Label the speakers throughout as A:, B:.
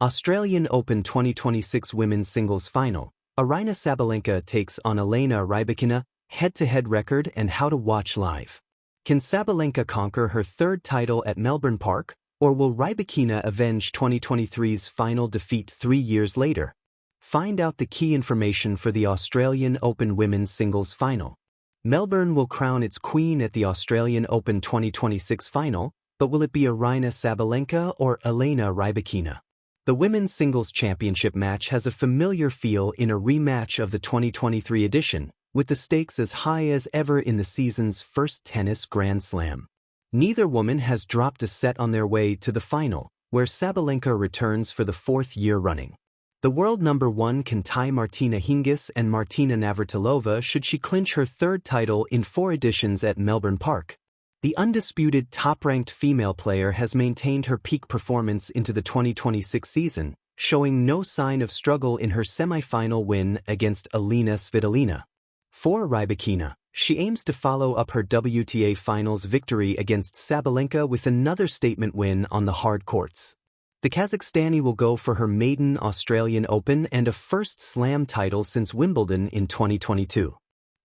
A: Australian Open 2026 Women's Singles Final. Aryna Sabalenka takes on Elena Rybakina, head-to-head record and how to watch live. Can Sabalenka conquer her third title at Melbourne Park, or will Rybakina avenge 2023's final defeat 3 years later? Find out the key information for the Australian Open Women's Singles Final. Melbourne will crown its queen at the Australian Open 2026 final, but will it be Aryna Sabalenka or Elena Rybakina? The Women's Singles Championship match has a familiar feel in a rematch of the 2023 edition, with the stakes as high as ever in the season's first tennis Grand Slam. Neither woman has dropped a set on their way to the final, where Sabalenka returns for the 4th year running. The world number 1 can tie Martina Hingis and Martina Navratilova should she clinch her third title in 4 editions at Melbourne Park. The undisputed top-ranked female player has maintained her peak performance into the 2026 season, showing no sign of struggle in her semi-final win against Alina Svitolina. For Rybakina, she aims to follow up her WTA Finals victory against Sabalenka with another statement win on the hard courts. The Kazakhstani will go for her maiden Australian Open and a first Slam title since Wimbledon in 2022.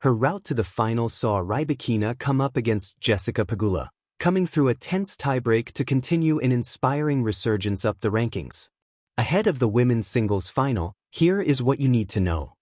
A: Her route to the final saw Rybakina come up against Jessica Pegula, coming through a tense tiebreak to continue an inspiring resurgence up the rankings. Ahead of the women's singles final, here is what you need to know.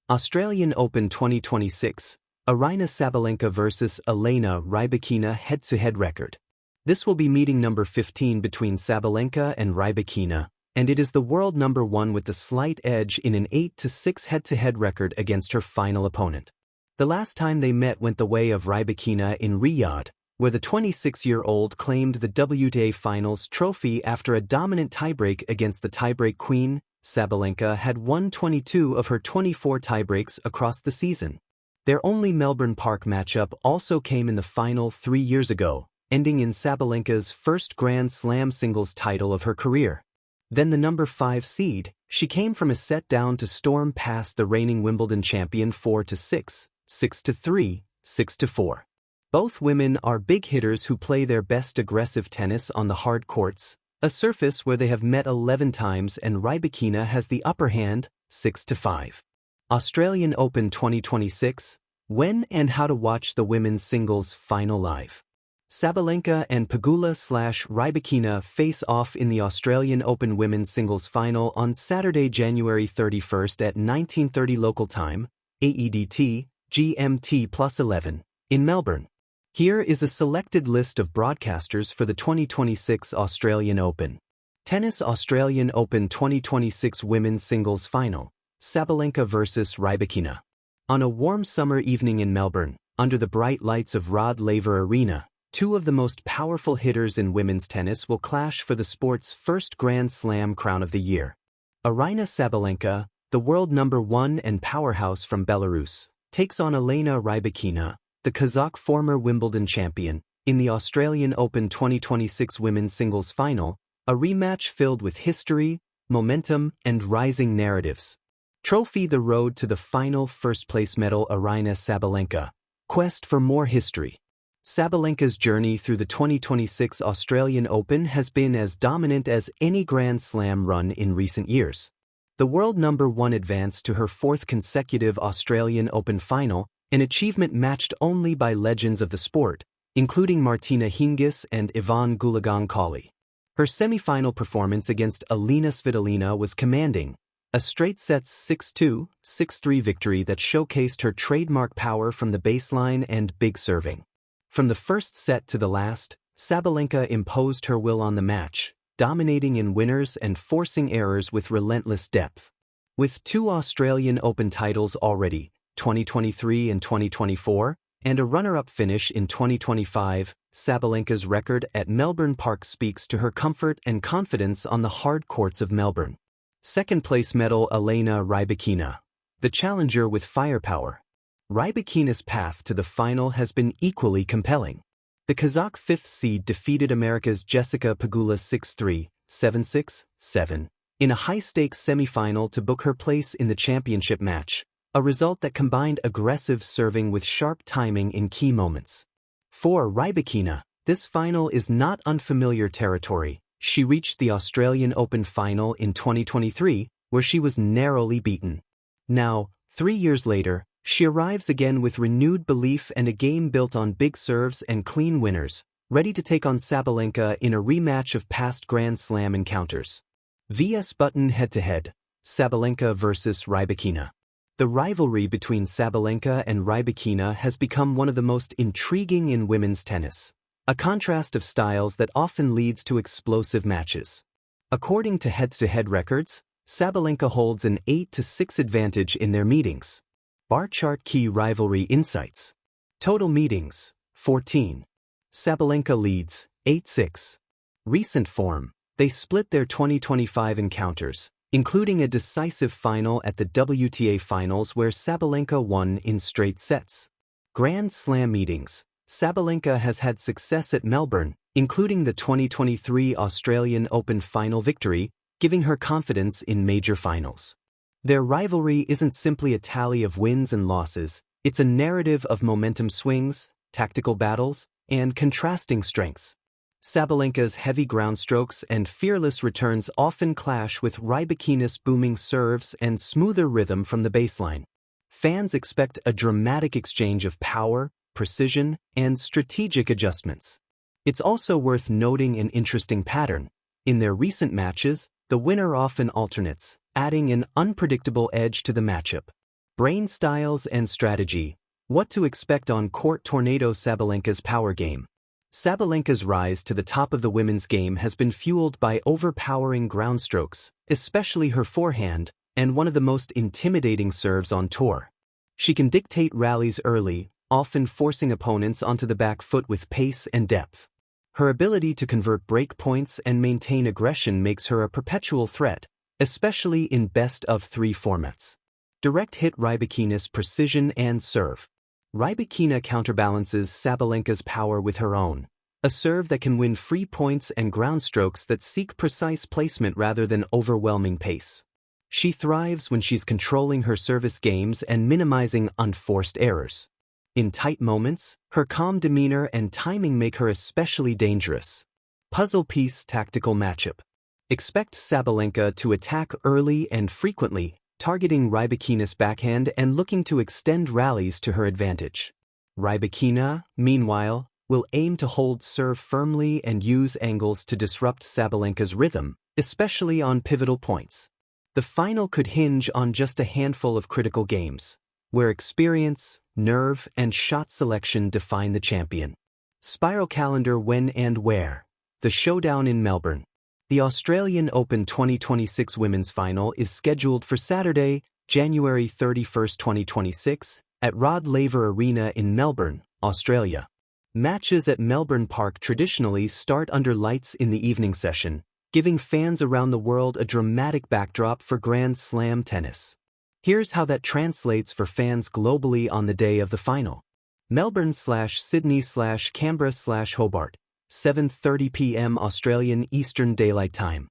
A: Australian Open 2026, Aryna Sabalenka vs Elena Rybakina head-to-head record. This will be meeting number 15 between Sabalenka and Rybakina, and it is the world number 1 with the slight edge in an 8-6 head-to-head record against her final opponent. The last time they met went the way of Rybakina in Riyadh, where the 26-year-old claimed the WTA Finals trophy after a dominant tiebreak against the tiebreak queen. Sabalenka had won 22 of her 24 tiebreaks across the season. Their only Melbourne Park matchup also came in the final 3 years ago, ending in Sabalenka's first Grand Slam singles title of her career. Then the number 5 seed, she came from a set down to storm past the reigning Wimbledon champion 4-6, 6-3, 6-4. Both women are big hitters who play their best aggressive tennis on the hard courts, a surface where they have met 11 times, and Rybakina has the upper hand, 6-5. Australian Open 2026, when and how to watch the women's singles final live. Sabalenka and Pegula/Rybakina face off in the Australian Open Women's Singles Final on Saturday, January 31st at 19:30 local time, AEDT, GMT +11, in Melbourne. Here is a selected list of broadcasters for the 2026 Australian Open. Tennis Australian Open 2026 Women's Singles Final, Sabalenka vs Rybakina. On a warm summer evening in Melbourne, under the bright lights of Rod Laver Arena, 2 of the most powerful hitters in women's tennis will clash for the sport's first Grand Slam crown of the year. Aryna Sabalenka, the world number 1 and powerhouse from Belarus, takes on Elena Rybakina, the Kazakh former Wimbledon champion, in the Australian Open 2026 Women's Singles Final, a rematch filled with history, momentum, and rising narratives. Trophy the road to the final first-place medal. Aryna Sabalenka, quest for more history. Sabalenka's journey through the 2026 Australian Open has been as dominant as any Grand Slam run in recent years. The world number 1 advanced to her 4th consecutive Australian Open final, an achievement matched only by legends of the sport, including Martina Hingis and Yvonne Goolagong-Cawley. Her semi-final performance against Alina Svitolina was commanding, a straight-sets 6-2, 6-3 victory that showcased her trademark power from the baseline and big serving. From the first set to the last, Sabalenka imposed her will on the match, dominating in winners and forcing errors with relentless depth. With 2 Australian Open titles already, 2023 and 2024, and a runner-up finish in 2025, Sabalenka's record at Melbourne Park speaks to her comfort and confidence on the hard courts of Melbourne. Second-place medal. Elena Rybakina, the challenger with firepower. Rybakina's path to the final has been equally compelling. The Kazakh 5th seed defeated America's Jessica Pegula 6-3, 7-6, 7, in a high-stakes semi-final to book her place in the championship match, a result that combined aggressive serving with sharp timing in key moments. For Rybakina, this final is not unfamiliar territory. She reached the Australian Open final in 2023, where she was narrowly beaten. Now, 3 years later, she arrives again with renewed belief and a game built on big serves and clean winners, ready to take on Sabalenka in a rematch of past Grand Slam encounters. VS Button head-to-head, Sabalenka vs. Rybakina. The rivalry between Sabalenka and Rybakina has become one of the most intriguing in women's tennis, a contrast of styles that often leads to explosive matches. According to head-to-head records, Sabalenka holds an 8-6 advantage in their meetings. Bar chart key rivalry insights. Total meetings, 14. Sabalenka leads, 8-6. Recent form, they split their 2025 encounters, including a decisive final at the WTA Finals where Sabalenka won in straight sets. Grand Slam meetings. Sabalenka has had success at Melbourne, including the 2023 Australian Open final victory, giving her confidence in major finals. Their rivalry isn't simply a tally of wins and losses, it's a narrative of momentum swings, tactical battles, and contrasting strengths. Sabalenka's heavy ground strokes and fearless returns often clash with Rybakina's booming serves and smoother rhythm from the baseline. Fans expect a dramatic exchange of power, precision, and strategic adjustments. It's also worth noting an interesting pattern. In their recent matches, the winner often alternates, adding an unpredictable edge to the matchup. Brain styles and strategy. What to expect on court. Tornado. Sabalenka's power game. Sabalenka's rise to the top of the women's game has been fueled by overpowering ground strokes, especially her forehand, and one of the most intimidating serves on tour. She can dictate rallies early, often forcing opponents onto the back foot with pace and depth. Her ability to convert break points and maintain aggression makes her a perpetual threat, especially in best-of-3 formats. Direct hit. Rybakina's precision and serve. Rybakina counterbalances Sabalenka's power with her own, a serve that can win free points and ground strokes that seek precise placement rather than overwhelming pace. She thrives when she's controlling her service games and minimizing unforced errors. In tight moments, her calm demeanor and timing make her especially dangerous. Puzzle piece. Tactical matchup. Expect Sabalenka to attack early and frequently, targeting Rybakina's backhand and looking to extend rallies to her advantage. Rybakina, meanwhile, will aim to hold serve firmly and use angles to disrupt Sabalenka's rhythm, especially on pivotal points. The final could hinge on just a handful of critical games, where experience, nerve, and shot selection define the champion. Spiral calendar. When and where. The Showdown in Melbourne. The Australian Open 2026 women's final is scheduled for Saturday, January 31, 2026, at Rod Laver Arena in Melbourne, Australia. Matches at Melbourne Park traditionally start under lights in the evening session, giving fans around the world a dramatic backdrop for Grand Slam tennis. Here's how that translates for fans globally on the day of the final. Melbourne/Sydney/Canberra/Hobart, 7:30 p.m. Australian Eastern Daylight Time.